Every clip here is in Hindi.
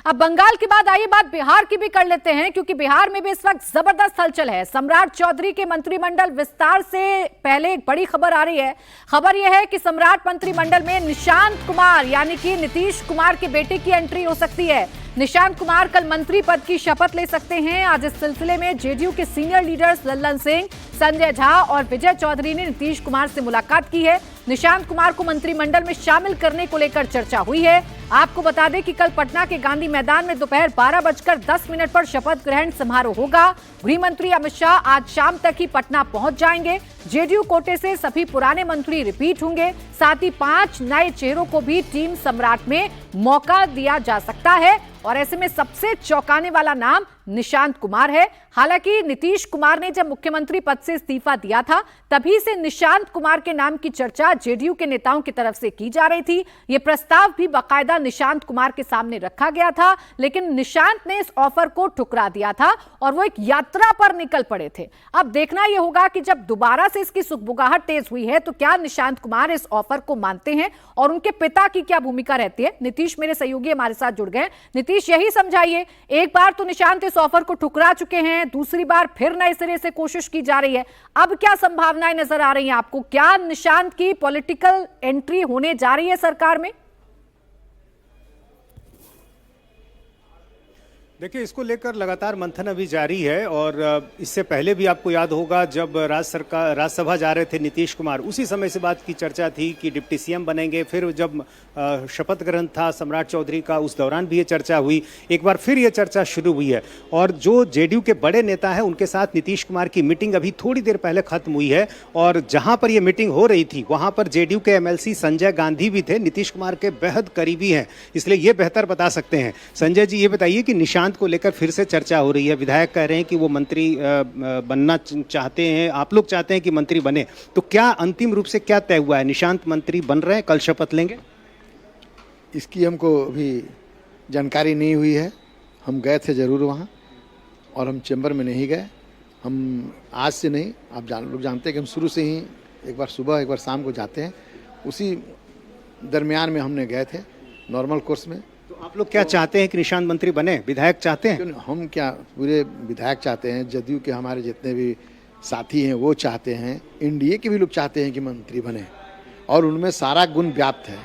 अब बंगाल के बाद आइए बात बिहार की भी कर लेते हैं, क्योंकि बिहार में भी इस वक्त जबरदस्त हलचल है। सम्राट चौधरी के मंत्रिमंडल विस्तार से पहले एक बड़ी खबर आ रही है। खबर यह है कि सम्राट मंत्रिमंडल में निशांत कुमार यानी कि नीतीश कुमार के बेटे की एंट्री हो सकती है। निशांत कुमार कल मंत्री पद की शपथ ले सकते हैं। आज इस सिलसिले में जेडीयू के सीनियर लीडर्स लल्लन सिंह, संजय झा और विजय चौधरी ने नीतीश कुमार से मुलाकात की है। निशांत कुमार को मंत्रिमंडल में शामिल करने को लेकर चर्चा हुई है। आपको बता दें कि कल पटना के गांधी मैदान में दोपहर 12:10 पर शपथ ग्रहण समारोह होगा। गृह मंत्री अमित शाह आज शाम तक ही पटना पहुंच जाएंगे। जेडीयू कोटे से सभी पुराने मंत्री रिपीट होंगे। साथ ही 5 नए चेहरों को भी टीम सम्राट में मौका दिया जा सकता है और ऐसे में सबसे चौंकाने वाला नाम निशांत कुमार है। हालांकि नीतीश कुमार ने जब मुख्यमंत्री पद से इस्तीफा दिया था तभी से निशांत कुमार के नाम की चर्चा जेडीयू के नेताओं की तरफ से की जा रही थी। यह प्रस्ताव भी बाकायदा निशांत कुमार के सामने रखा गया था, लेकिन निशांत ने इस ऑफर को ठुकरा दिया था और वो एक यात्रा पर निकल पड़े थे। अब देखना यह होगा कि जब दोबारा से इसकी सुगबुगाहट तेज हुई है तो क्या निशांत कुमार इस ऑफर को मानते हैं और उनके पिता की क्या भूमिका रहती है। नीतीश मेरे सहयोगी हमारे साथ जुड़ गए। नीतीश, यही समझाइए, एक बार तो निशांत इस ऑफर को ठुकरा चुके हैं, दूसरी बार फिर नए सिरे से कोशिश की जा रही है। अब क्या संभावनाएं नजर आ रही हैं आपको? क्या निशांत की पॉलिटिकल एंट्री होने जा रही है सरकार में? देखिए, इसको लेकर लगातार मंथन अभी जारी है और इससे पहले भी आपको याद होगा जब राज्यसभा जा रहे थे नीतीश कुमार, उसी समय से बात की चर्चा थी कि डिप्टी सीएम बनेंगे। फिर जब शपथ ग्रहण था सम्राट चौधरी का, उस दौरान भी ये चर्चा हुई। एक बार फिर ये चर्चा शुरू हुई है और जो जेडीयू के बड़े नेता हैं उनके साथ नीतीश कुमार की मीटिंग अभी थोड़ी देर पहले खत्म हुई है और जहां पर ये मीटिंग हो रही थी वहां पर जेडीयू के एमएलसी संजय गांधी भी थे, नीतीश कुमार के बेहद करीबी हैं, इसलिए ये बेहतर बता सकते हैं। संजय जी, ये बताइए कि निशांत को लेकर फिर से चर्चा हो रही है। विधायक कह रहे हैं कि वो मंत्री बनना चाहते हैं, आप लोग चाहते हैं कि मंत्री बने, तो क्या अंतिम रूप से क्या तय हुआ है? निशांत मंत्री बन रहे हैं, कल शपथ लेंगे? इसकी हमको अभी जानकारी नहीं हुई है। हम गए थे ज़रूर वहाँ और हम चैम्बर में नहीं गए। हम आज से नहीं, आप लोग जानते हैं कि हम शुरू से ही एक बार सुबह एक बार शाम को जाते हैं। उसी दरमियान में हमने गए थे नॉर्मल कोर्स में। तो आप लोग क्या चाहते हैं कि निशांत मंत्री बने? विधायक चाहते हैं? हम क्या, पूरे विधायक चाहते हैं, जदयू के हमारे जितने भी साथी हैं वो चाहते हैं, एनडीए के भी लोग चाहते हैं कि मंत्री बने और उनमें सारा गुण व्याप्त है।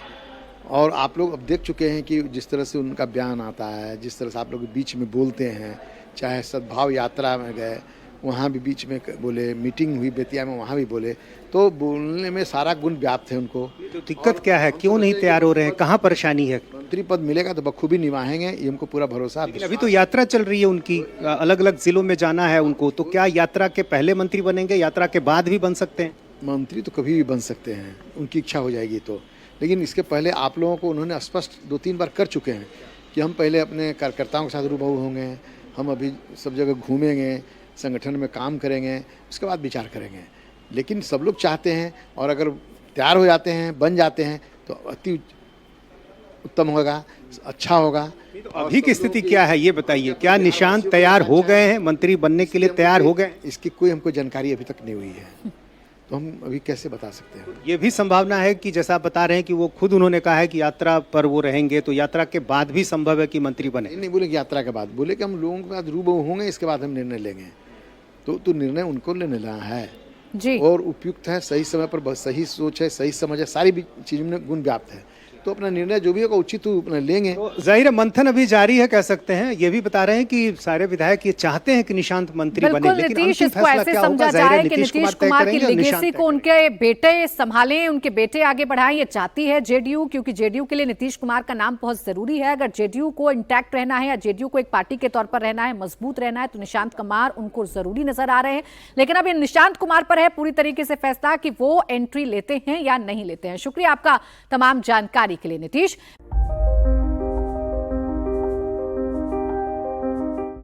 और आप लोग अब देख चुके हैं कि जिस तरह से उनका बयान आता है, जिस तरह से आप लोग बीच में बोलते हैं, चाहे सद्भाव यात्रा में गए वहाँ भी बीच में बोले, मीटिंग हुई बेतिया में वहाँ भी बोले, तो बोलने में सारा गुण व्याप्त है उनको। तो दिक्कत क्या है, क्यों नहीं तैयार हो रहे हैं, कहाँ परेशानी है? मंत्री पद मिलेगा तो बखूबी निभाएंगे, ये हमको पूरा भरोसा है। अभी तो यात्रा चल रही है उनकी, अलग अलग जिलों में जाना है उनको, तो क्या यात्रा के पहले मंत्री बनेंगे, यात्रा के बाद भी बन सकते हैं? मंत्री तो कभी भी बन सकते हैं, उनकी इच्छा हो जाएगी तो। लेकिन इसके पहले आप लोगों को उन्होंने स्पष्ट 2-3 बार कर चुके हैं कि हम पहले अपने कार्यकर्ताओं के साथ रूबरू होंगे, हम अभी सब जगह घूमेंगे, संगठन में काम करेंगे, उसके बाद विचार करेंगे। लेकिन सब लोग चाहते हैं और अगर तैयार हो जाते हैं, बन जाते हैं तो अति उत्तम होगा, अच्छा होगा। तो अभी की स्थिति क्या है ये बताइए, क्या निशांत तैयार हो गए हैं, मंत्री बनने के लिए तैयार हो गए? इसकी कोई हमको जानकारी अभी तक नहीं हुई है, तो हम अभी कैसे बता सकते हैं? ये भी संभावना है कि जैसा आप बता रहे हैं कि वो खुद उन्होंने कहा है कि यात्रा पर वो रहेंगे, तो यात्रा के बाद भी संभव है कि मंत्री बने? नहीं बोले कि यात्रा के बाद, बोले कि हम लोगों के साथ रूबरू होंगे, इसके बाद हम निर्णय लेंगे। तो निर्णय उनको लेने लेना है जी, और उपयुक्त है, सही समय पर सही सोच है, सही समझ है, सारी चीज में गुण व्याप्त है, तो अपना निर्णय जो भी होगा उचित अपना लेंगे। तो जाहिर है मंथन अभी जारी है, कह सकते हैं। ये भी बता रहे हैं कि सारे विधायक ये चाहते हैं कि निशांत मंत्री बने, लेकिन नीतीश इसको ऐसे समझा जाए कि नीतीश कुमार की लेगेसी को उनके बेटे संभालें, उनके बेटे आगे बढ़ाएं, ये चाहती है जेडीयू, क्योंकि जेडीयू के लिए नीतीश कुमार का नाम बहुत जरूरी है। अगर जेडीयू को इंटैक्ट रहना है या जेडीयू को एक पार्टी के तौर पर रहना है, मजबूत रहना है, तो निशांत कुमार उनको जरूरी नजर आ रहे हैं। लेकिन अब ये निशांत कुमार पर है पूरी तरीके से फैसला कि वो एंट्री लेते हैं या नहीं लेते हैं। शुक्रिया आपका तमाम जानकारी के लिए नीतीश।